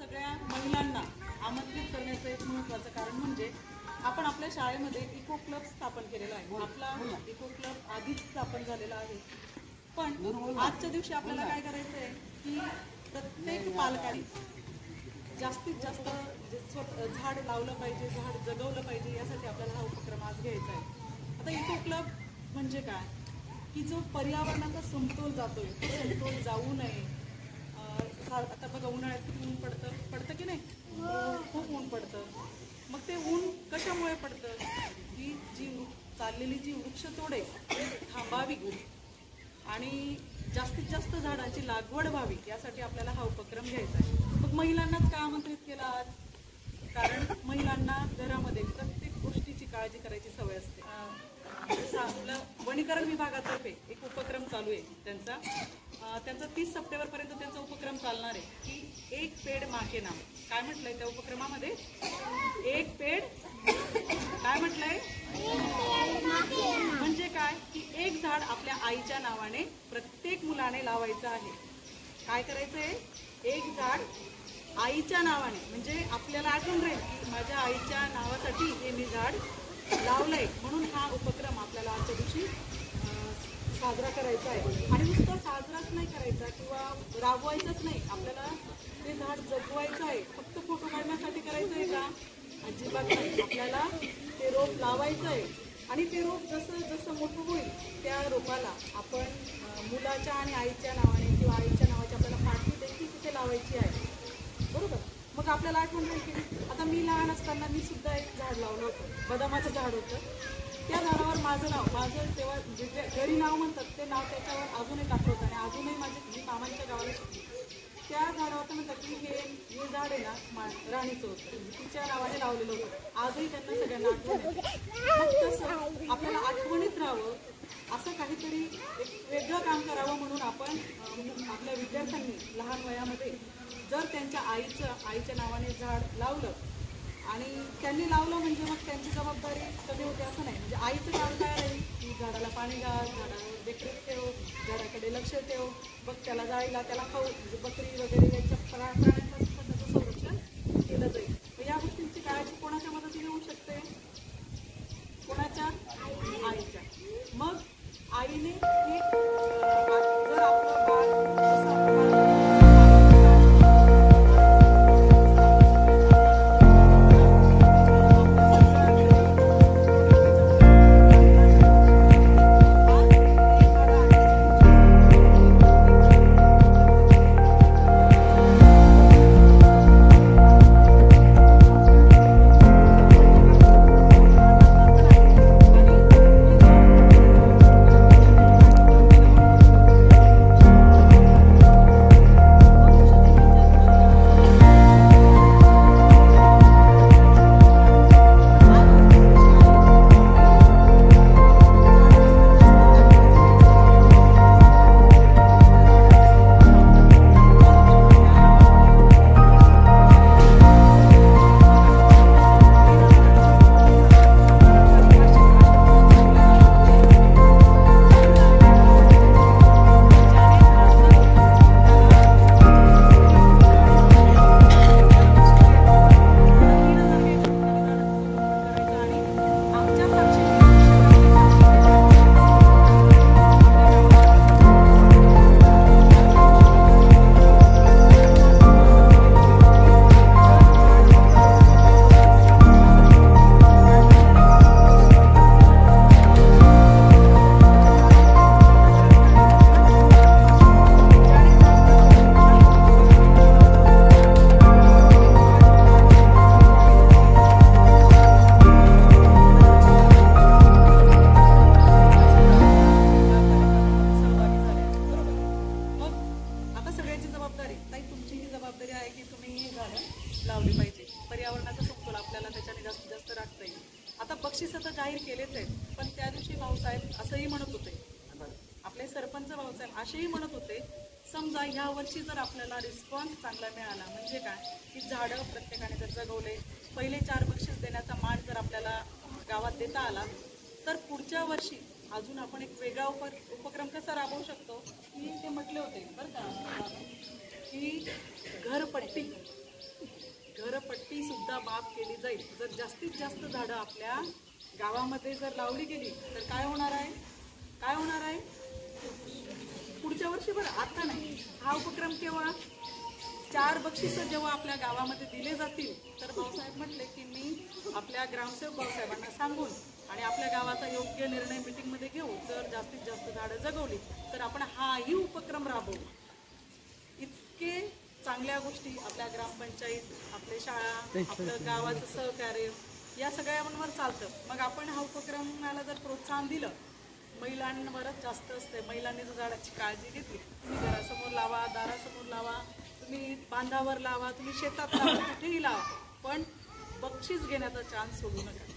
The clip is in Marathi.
सगळ्या महिलांना आमंत्रित करण्याचं एक महत्त्वाचं कारण म्हणजे आपण आपल्या शाळेमध्ये इको क्लब स्थापन केलेला आहे। आपला इको क्लब आधीच स्थापन झालेला आहे, पण आजच्या दिवशी आपल्याला काय करायचं आहे की प्रत्येक पालकांनी जास्तीत जास्त झाड लावलं पाहिजे, झाड जगवलं पाहिजे, यासाठी आपल्याला हा उपक्रम आज घ्यायचा आहे। आता इको क्लब म्हणजे काय की जो पर्यावरणाचा समतोल जातोय तो समतोल जाऊ नये। आता बघा उन्हाळ्यात किती ऊन पडतं की नाही, खूप ऊन पडतं। मग ते ऊन कशामुळे पडतं की चाललेली जी वृक्षतोड आहे थांबावी आणि जास्तीत जास्त झाडांची लागवड व्हावी, यासाठी आपल्याला हा उपक्रम घ्यायचा आहे। मग महिलांनाच का आमंत्रित केला आज? कारण महिलांना घरामध्ये प्रत्येक गोष्टीची काळजी करायची सवय असते। आपलं वनीकरण विभागातर्फे एक उपक्रम चालू आहे त्यांचा 30 सप्टेंबरपर्यंत त्यांचा उपक्रम चालणार आहे की एक पेड माँ के नाम। काय म्हटलंय त्या उपक्रमामध्ये? एक पेड काय म्हटलंय? म्हणजे काय की एक झाड आपल्या आईच्या नावाने प्रत्येक मुलाने लावायचं आहे। काय करायचंय? एक झाड आईच्या नावाने, म्हणजे आपल्याला आठवण राहील की माझ्या आईच्या नावासाठी हे मी झाड लावलंय, म्हणून हा उपक्रम आपल्याला आजच्या दिवशी साजरा करायचा आहे। आणि नुसतं साजराच नाही करायचा किंवा राबवायचंच नाही, आपल्याला ते झाड जगवायचं आहे। फक्त फोटो काढण्यासाठी करायचं आहे का? अजिबात नाही। आपल्याला ते रोप लावायचं आहे आणि ते रोप जसं जसं मोठं होईल त्या रोपाला आपण मुलाच्या आणि आईच्या नावाने किंवा आईच्या नावाची आपल्याला पाठी देखील तिथे लावायची आहे, बरोबर? मग आपल्याला आठवण राहील की आता मी लहान असताना मी सुद्धा एक झाड लावलं होतं, बदामाचं झाड होतं। त्या झाडावर माझं तेव्हा जे घरी नाव म्हणतात ते नाव त्याच्यावर अजूनही टाकलं होतं आणि अजूनही मी मामांच्या गावाला शिकली। त्या झाडावर म्हणतात की हे झाड आहे ना राणीचं होतं, म्हणजे तिच्या नावाने लावलेलं होतं। आजही त्यांना सगळ्यांना आठवण आहे। मग तसं आपल्याला आठवणीत राहावं असं काहीतरी एक वेगळं काम करावं म्हणून आपण आपल्या विद्यार्थ्यांनी लहान वयामध्ये जर त्यांच्या आईच्या नावाने झाड लावलं आणि त्यांनी लावलं म्हणजे मग त्यांची जबाबदारी कमी होते असं नाही। म्हणजे आईचं काम काय राहील की झाडाला पाणी घाल, झाडावर देखरेख ठेव, झाडाकडे लक्ष ठेव, बघ त्याला जायला त्याला खाऊ, म्हणजे बकरी वगैरे यांच्या प्राण्यांपासून पण त्याचं संरक्षण केलं जाईल। तर या गोष्टींची काळजी कोणाच्या मदतीने होऊ शकते? कोणाच्या? आईच्या। मग आईने जर आपलं बाळ लावली पाहिजे। पर्यावरणाचा समतोल आपल्याला त्याच्याने जास्तीत जास्त राखता येईल। आता बक्षीस तर जाहीर केलेच आहेत, पण त्या दिवशी भाऊसाहेब असंही म्हणत होते, आपले सरपंच भाऊसाहेब असेही म्हणत होते, समजा ह्या वर्षी जर आपल्याला रिस्पॉन्स चांगला मिळाला म्हणजे काय की झाडं प्रत्येकाने जर जगवले, पहिले 4 बक्षीस देण्याचा मान जर आपल्याला गावात देता आला, तर पुढच्या वर्षी अजून आपण एक वेगळा उपक्रम कसा राबवू शकतो की ते म्हटले होते बरं का की घरपट्टी सुद्धा माफ केली जाईल. जर जास्तीत जास्त झाडं आपल्या गावामध्ये जर लावली गेली तर काय होणार आहे? काय होणार आहे? पुढच्या वर्षी बरं, आता नाही. हा उपक्रम केव्हा? 4 बक्षिसं जेव्हा आपल्या गावामध्ये दिले जातील तर भाऊसाहेब म्हटले की मी आपल्या ग्रामसेवक भाऊसाहेबांना सांगून आणि आपल्या गावाचा योग्य निर्णय मीटिंगमध्ये घेऊ. जर जास्तीत जास्त झाडं जगवली तर आपण हाही उपक्रम राबवू. इतके चांगल्या गोष्टी आपल्या ग्रामपंचायत, आपल्या शाळा, आपलं गावाचं सहकार्य या सगळ्यांवर चालतं. मग आपण हा उपक्रमाला जर प्रोत्साहन दिलं, महिलांवरच जास्त असते. महिलांनी जर झाडाची काळजी घेतली, तुम्ही घरासमोर लावा, दारासमोर लावा, तुम्ही बांधावर लावा, तुम्ही शेतात लावा, कुठेही लावा, पण बक्षीस घेण्याचा चान्स सोडू नका.